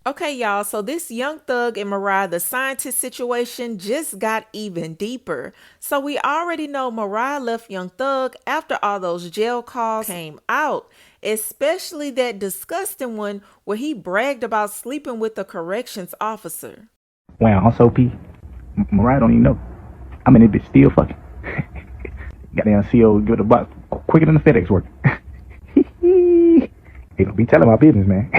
Okay, y'all, so this Young Thug and Mariah the Scientist situation just got even deeper. So we already know Mariah left Young Thug after all those jail calls came out, especially that disgusting one where he bragged about sleeping with a corrections officer. Wow, I'm so P. Mariah don't even know. I mean, it bitch still fucking. Goddamn CO give it a box quicker than the FedEx work. They don't be telling my business, man.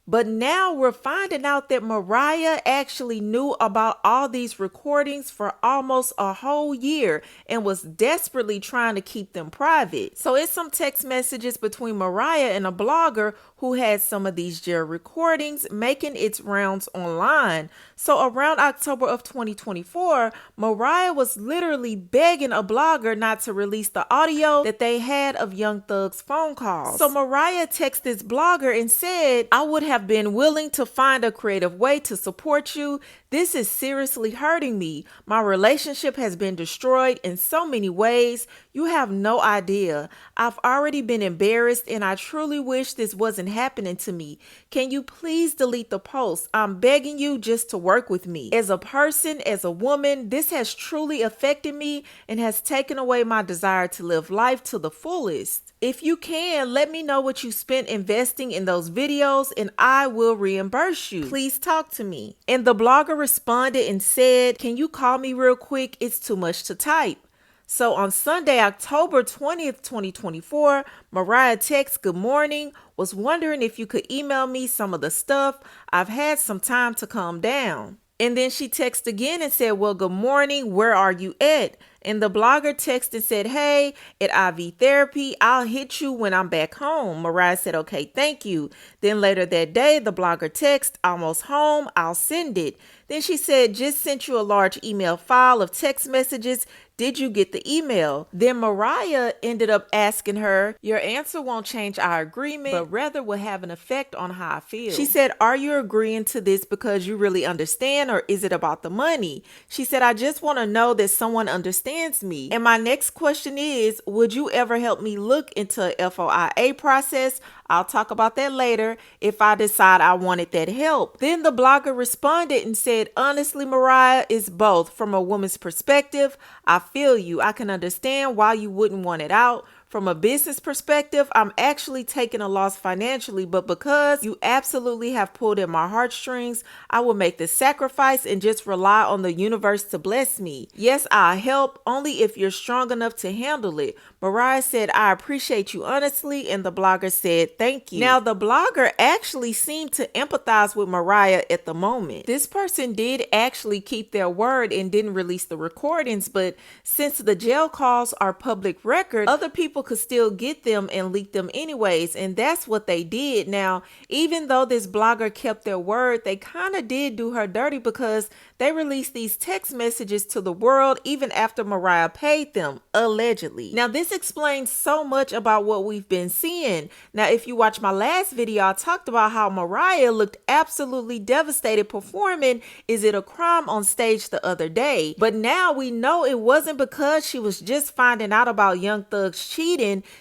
But now we're finding out that Mariah actually knew about all these recordings for almost a whole year and was desperately trying to keep them private. So it's some text messages between Mariah and a blogger who had some of these jail recordings making its rounds online. So around October of 2024, Mariah was literally begging a blogger not to release the audio that they had of Young Thug's phone calls. So Mariah texted this blogger and said, "I would have been willing to find a creative way to support you. This is seriously hurting me. My relationship has been destroyed in so many ways. You have no idea. I've already been embarrassed and I truly wish this wasn't happening to me. Can you please delete the post? I'm begging you just to work with me. As a person, as a woman, this has truly affected me and has taken away my desire to live life to the fullest. If you can, let me know what you spent investing in those videos and I will reimburse you. Please talk to me." And the blogger responded and said, "Can you call me real quick? It's too much to type." So on Sunday, October 20th, 2024, Mariah texts, "Good morning. Was wondering if you could email me some of the stuff. I've had some time to calm down." And then she texted again and said, "Well, good morning. Where are you at?" And the blogger texted and said, "Hey, at IV therapy, I'll hit you when I'm back home." Mariah said, "Okay, thank you." Then later that day, the blogger texted, "Almost home, I'll send it." Then she said, "Just sent you a large email file of text messages. Did you get the email?" Then Mariah ended up asking her, "Your answer won't change our agreement, but rather will have an effect on how I feel." She said, "Are you agreeing to this because you really understand, or is it about the money?" She said, "I just want to know that someone understands me. And my next question is, would you ever help me look into a FOIA process? I'll talk about that later if I decide I wanted that help." Then the blogger responded and said, "Honestly, Mariah, it's both. From a woman's perspective, I feel you. I can understand why you wouldn't want it out. From a business perspective, I'm actually taking a loss financially, but because you absolutely have pulled at my heartstrings, I will make the sacrifice and just rely on the universe to bless me. Yes, I'll help, only if you're strong enough to handle it." Mariah said, "I appreciate you honestly," and the blogger said, "Thank you." Now, the blogger actually seemed to empathize with Mariah at the moment. This person did actually keep their word and didn't release the recordings, but since the jail calls are public record, other people could still get them and leak them anyways, and that's what they did. Now, even though this blogger kept their word, they kind of did do her dirty because they released these text messages to the world even after Mariah paid them, allegedly. Now, this explains so much about what we've been seeing. Now, if you watch my last video, I talked about how Mariah looked absolutely devastated performing Is It a Crime on stage the other day. But now we know it wasn't because she was just finding out about Young Thug's cheating.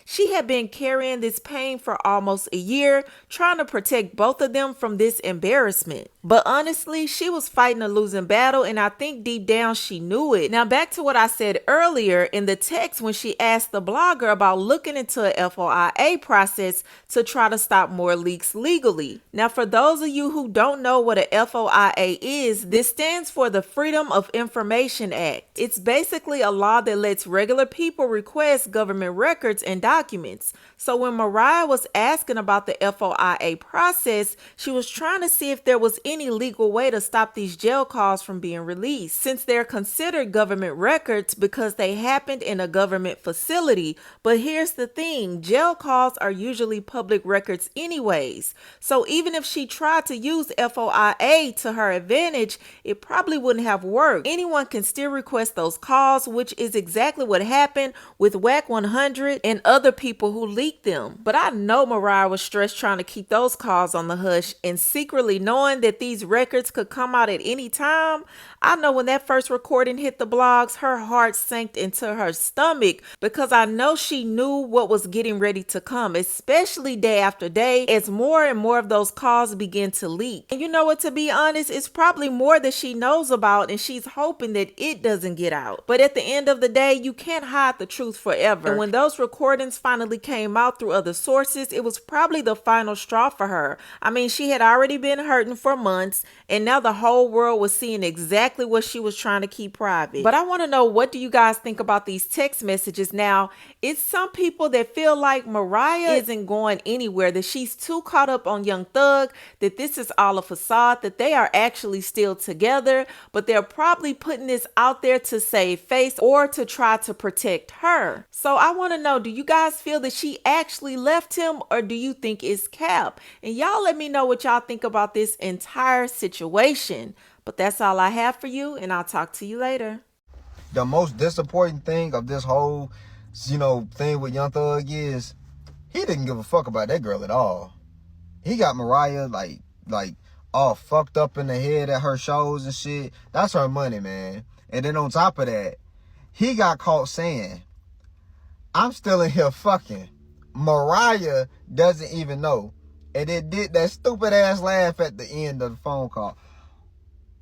She had been carrying this pain for almost a year, trying to protect both of them from this embarrassment. But honestly, she was fighting a losing battle, and I think deep down she knew it. Now, back to what I said earlier in the text when she asked the blogger about looking into a FOIA process to try to stop more leaks legally. Now, for those of you who don't know what a FOIA is, this stands for the Freedom of Information Act. It's basically a law that lets regular people request government records and documents. So when Mariah was asking about the FOIA process, she was trying to see if there was any legal way to stop these jail calls from being released, since they're considered government records because they happened in a government facility. But here's the thing, jail calls are usually public records anyways. So even if she tried to use FOIA to her advantage, it probably wouldn't have worked. Anyone can still request those calls, which is exactly what happened with Whack 100 and other people who leaked them. But I know Mariah was stressed trying to keep those calls on the hush and secretly knowing that that these records could come out at any time, I know when that first recording hit the blogs, her heart sank into her stomach because I know she knew what was getting ready to come, especially day after day as more and more of those calls begin to leak. And you know what, to be honest, it's probably more that she knows about and she's hoping that it doesn't get out. But at the end of the day, you can't hide the truth forever. And when those recordings finally came out through other sources, it was probably the final straw for her. I mean, she had already been hurting for months and now the whole world was seeing exactly what she was trying to keep private. But I want to know, what do you guys think about these text messages? Now, it's some people that feel like Mariah isn't going anywhere, that she's too caught up on Young Thug, that this is all a facade, that they are actually still together, but they're probably putting this out there to save face or to try to protect her. So I want to know, do you guys feel that she actually left him or do you think it's cap? And y'all let me know what y'all think about this entire situation. But that's all I have for you, and I'll talk to you later. The most disappointing thing of this whole, thing with Young Thug is he didn't give a fuck about that girl at all. He got Mariah like all fucked up in the head at her shows and shit. That's her money, man. And then on top of that, he got caught saying, "I'm still in here fucking." Mariah doesn't even know. And it did that stupid ass laugh at the end of the phone call.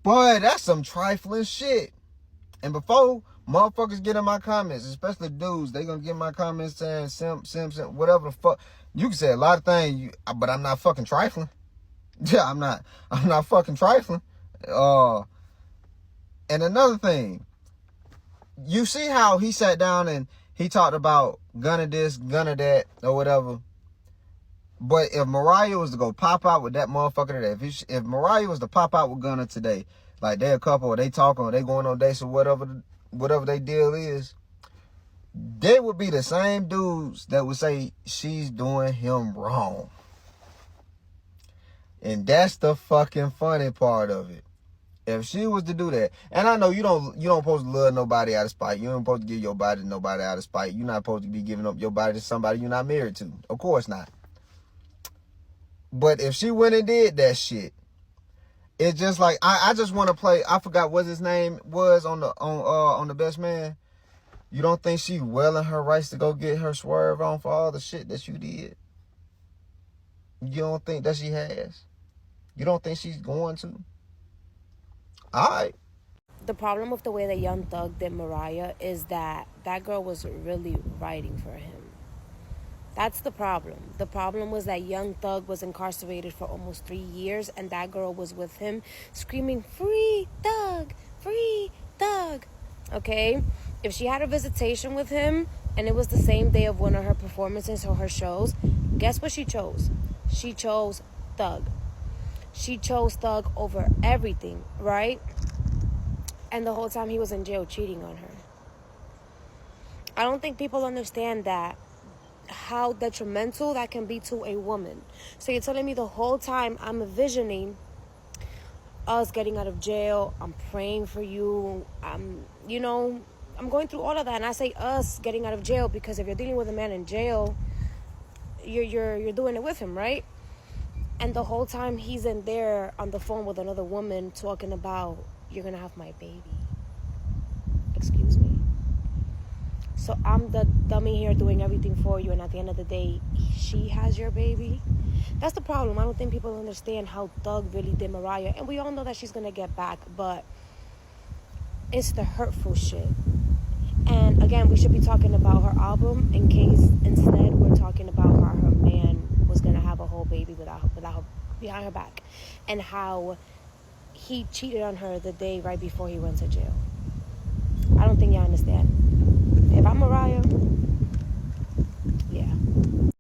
Boy, that's some trifling shit. And before motherfuckers get in my comments, especially dudes, they gonna get in my comments saying simp, whatever the fuck. You can say a lot of things, but I'm not fucking trifling. Yeah, I'm not fucking trifling. And another thing, you see how he sat down and he talked about gunna this, gunna that, or whatever. But if Mariah was to go pop out with that motherfucker today, if Mariah was to pop out with Gunna today, like they a couple or they talking or they going on dates or whatever they deal is, they would be the same dudes that would say she's doing him wrong. And that's the fucking funny part of it. If she was to do that, and I know you don't supposed to love nobody out of spite. You don't supposed to give your body to nobody out of spite. You're not supposed to be giving up your body to somebody you're not married to. Of course not. But if she went and did that shit, it's just like I just want to play. I forgot what his name was on the Best Man. You don't think she well in her rights to go get her swerve on for all the shit that you did? You don't think that she has? You don't think she's going to? All right. The problem with the way that Young Thug did Mariah is that girl was really writing for him. That's the problem. The problem was that Young Thug was incarcerated for almost 3 years and that girl was with him screaming, "Free Thug! Free Thug!" Okay? If she had a visitation with him and it was the same day of one of her performances or her shows, guess what she chose? She chose Thug. She chose Thug over everything, right? And the whole time he was in jail cheating on her. I don't think people understand that, how detrimental that can be to a woman. So you're telling me the whole time I'm envisioning us getting out of jail, I'm praying for you, I'm going through all of that. And I say us getting out of jail because if you're dealing with a man in jail, you're doing it with him, right? And the whole time he's in there on the phone with another woman talking about, "You're gonna have my baby." Excuse me. So I'm the dummy here doing everything for you, and at the end of the day, she has your baby. That's the problem. I don't think people understand how Thug really did Mariah. And we all know that she's going to get back, but it's the hurtful shit. And again, we should be talking about her album in case instead we're talking about how her man was going to have a whole baby without her, behind her back. And how he cheated on her the day right before he went to jail. I don't think y'all understand. If I'm Mariah,